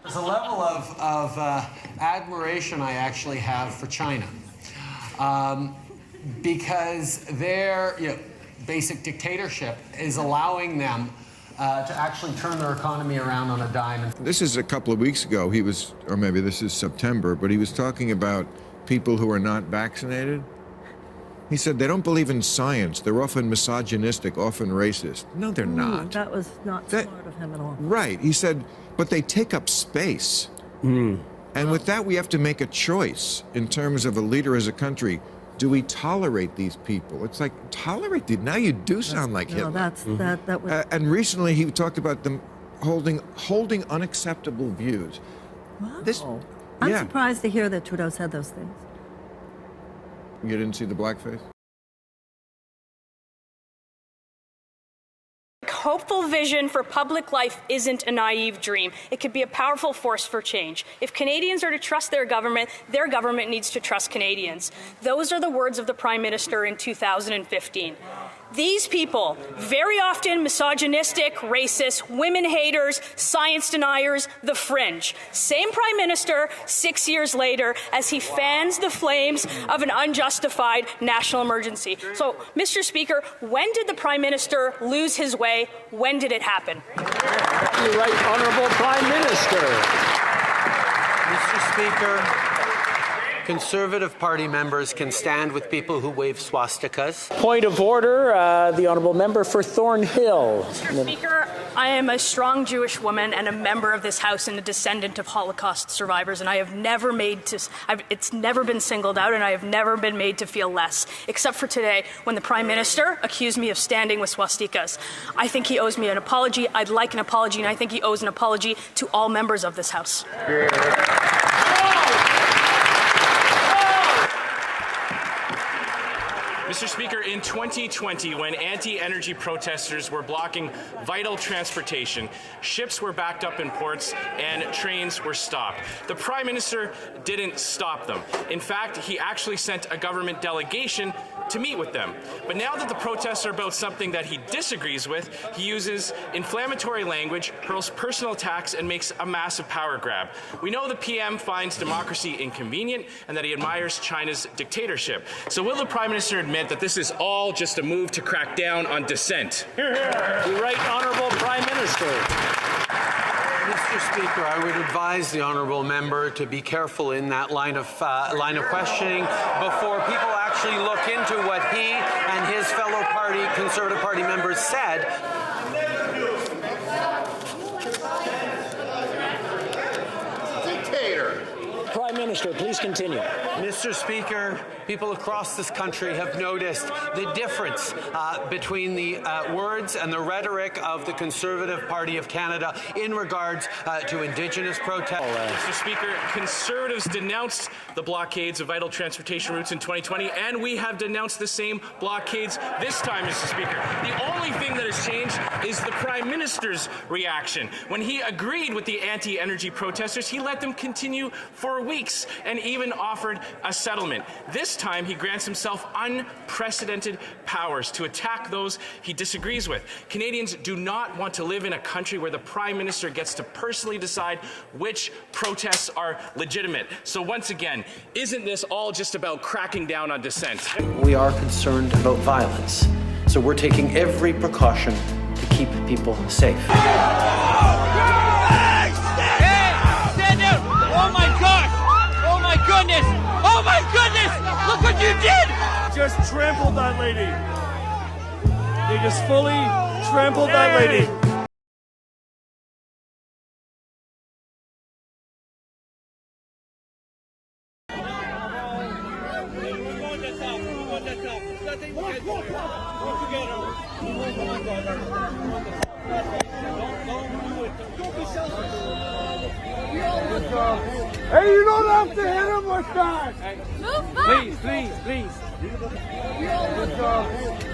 There's a level of admiration I actually have for China, because their basic dictatorship is allowing them to actually turn their economy around on a dime. This is a couple of weeks ago. He was, or maybe this is September, but he was talking about people who are not vaccinated. He said they don't believe in science. They're often misogynistic, often racist. No, they're not. That was not smart of him at all. Right. He said, but they take up space. And with that, we have to make a choice in terms of a leader as a country. Do we tolerate these people? It's like, tolerate them? Now you do sound like Hitler. No, that was... And recently he talked about them holding unacceptable views. Wow. I'm surprised to hear that Trudeau said those things. You didn't see the blackface? Hopeful vision for public life isn't a naive dream. It could be a powerful force for change. If Canadians are to trust their government needs to trust Canadians. Those are the words of the Prime Minister in 2015. These people, very often misogynistic, racist, women haters, science deniers, the fringe. Same Prime Minister 6 years later as he fans the flames of an unjustified national emergency. So, Mr. Speaker, when did the Prime Minister lose his way? When did it happen? You're right, Honourable Prime Minister. Mr. Speaker, Conservative Party members can stand with people who wave swastikas. Point of order, the Honourable Member for Thornhill. Mr. Speaker, I am a strong Jewish woman and a member of this House and a descendant of Holocaust survivors, and I have never it's never been singled out, and I have never been made to feel less, except for today when the Prime Minister accused me of standing with swastikas. I think he owes me an apology. I'd like an apology, and I think he owes an apology to all members of this House. Mr. Speaker, in 2020, when anti-energy protesters were blocking vital transportation, ships were backed up in ports and trains were stopped. The Prime Minister didn't stop them. In fact, he actually sent a government delegation to meet with them. But now that the protests are about something that he disagrees with, he uses inflammatory language, hurls personal attacks, and makes a massive power grab. We know the PM finds democracy inconvenient and that he admires China's dictatorship. So will the Prime Minister admit that this is all just a move to crack down on dissent? You're right, Honourable Prime Minister. Mr. Speaker, I would advise the honourable member to be careful in that line of questioning before people actually look into what he and his fellow Conservative Party members said. Dictator. Prime Minister, please continue. Mr. Speaker, people across this country have noticed the difference between the words and the rhetoric of the Conservative Party of Canada in regards to Indigenous protests. Mr. Speaker, Conservatives denounced the blockades of vital transportation routes in 2020, and we have denounced the same blockades this time, Mr. Speaker. The only thing that has changed is the Prime Minister's reaction. When he agreed with the anti-energy protesters, he let them continue for weeks and even offered a settlement. This time, he grants himself unprecedented powers to attack those he disagrees with. Canadians do not want to live in a country where the Prime Minister gets to personally decide which protests are legitimate. So once again, isn't this all just about cracking down on dissent? We are concerned about violence, so we're taking every precaution to keep people safe. Stand down! Oh my God! Oh my goodness! Oh my goodness! Look what you did! Just trampled that lady. They just fully trampled that lady. Hey, you don't have to hit him with that! Move back! Please.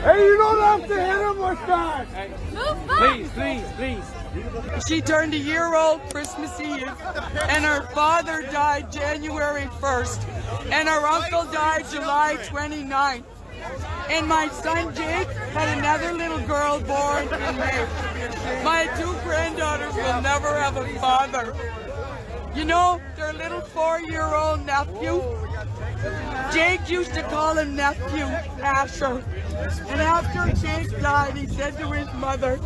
Hey, you don't have to hit him with that! Move back! Please. She turned a year old Christmas Eve, and her father died January 1st, and her uncle died July 29th. And my son Jake had another little girl born in May. My two granddaughters will never have a father. You know, their little 4-year-old nephew, Jake used to call him nephew Asher. And after Jake died, he said to his mother,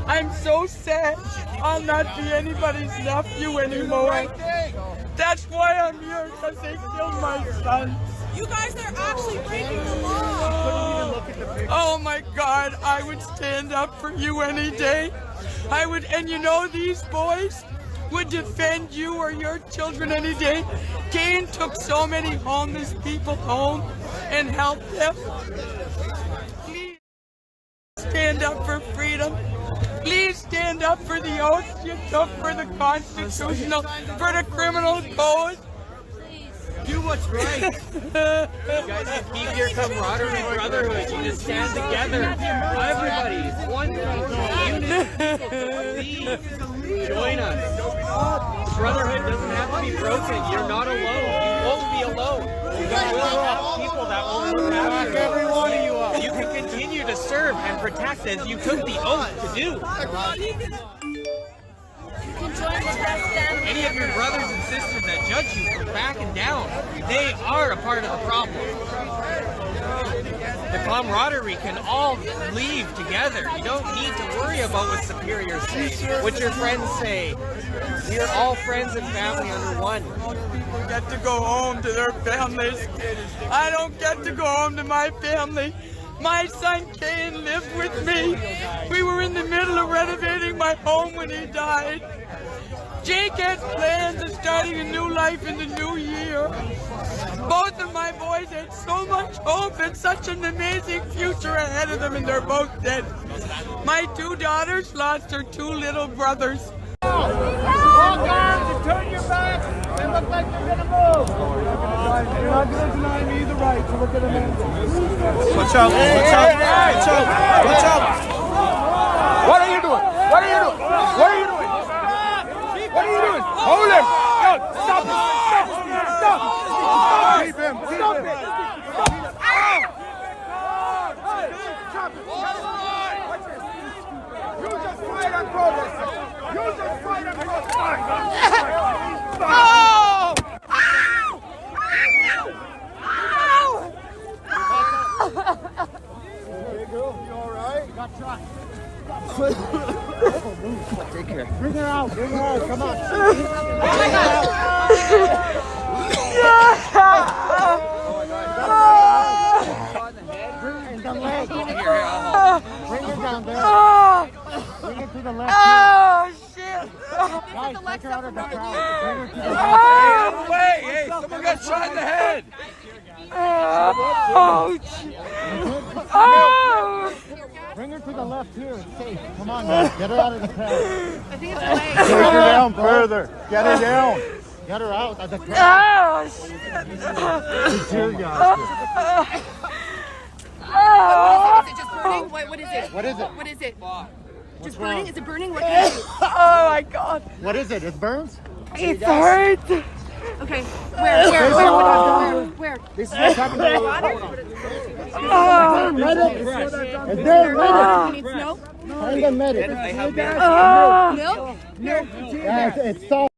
"I'm so sad I'll not be anybody's nephew anymore." That's why I'm here, because they killed my son. You guys are actually breaking the law. Oh my God, I would stand up for you any day. I would, and you know these boys would defend you or your children any day. Kane took so many homeless people home and helped them. Please stand up for freedom. Please stand up for the oaths you took, for the constitutional, for the criminal code. Do what's right. You guys just keep your camaraderie, brotherhood. You just stand together. Everybody, one unity. Join us. Brotherhood doesn't have to be broken. You're not alone. You won't be alone. You will have people that will look after every one of you up. You can continue to serve and protect as you took the oath to do. Any of your brothers and sisters that judge you for backing down, they are a part of the problem. The camaraderie can all leave together. You don't need to worry about what superiors say, what your friends say. You're all friends and family under one. Most people get to go home to their families. I don't get to go home to my family. My son Kane lived with me. We were in the middle of renovating my home when he died. Jake has plans of starting a new life in the new year. Both of my boys had so much hope and such an amazing future ahead of them, and they're both dead. My 2 daughters lost their 2 little brothers. Walk arms and turn your back and look like you're gonna move. You're not gonna deny me the right to look at a man. Watch out! Watch out! Watch out! Watch out! What are you doing? What are you doing? What are you doing? What are you doing? Hold him! Yo, stop it! Stop! Stop! Keep him! Stop it! You just fight on progress! You just fight on progress! Oh! Ow! Hey girl, you alright? Got shot. Take care. Bring her out, come on. Bring her out. Bring the leg. Bring her down there. Bring her to the left. Oh, shit! Guys, take her out of the crowd. Bring her to the left. Hey, someone got shot in the head! Bring her to the left here. It's safe. Come on, man. Get her out of the crowd. I think it's the leg. Take her down further. Get her down. Get her out of the crowd. Oh, shit! Tear gas. Is it just burning? What is it? What is it? What is it? Just wrong? burning? Is it burning? What can you do? Oh my God! What is it? It burns? It hurts! Okay. Where? This is what's happening. It's there. You need snow? Find a medic. Milk? Yeah, it's salt.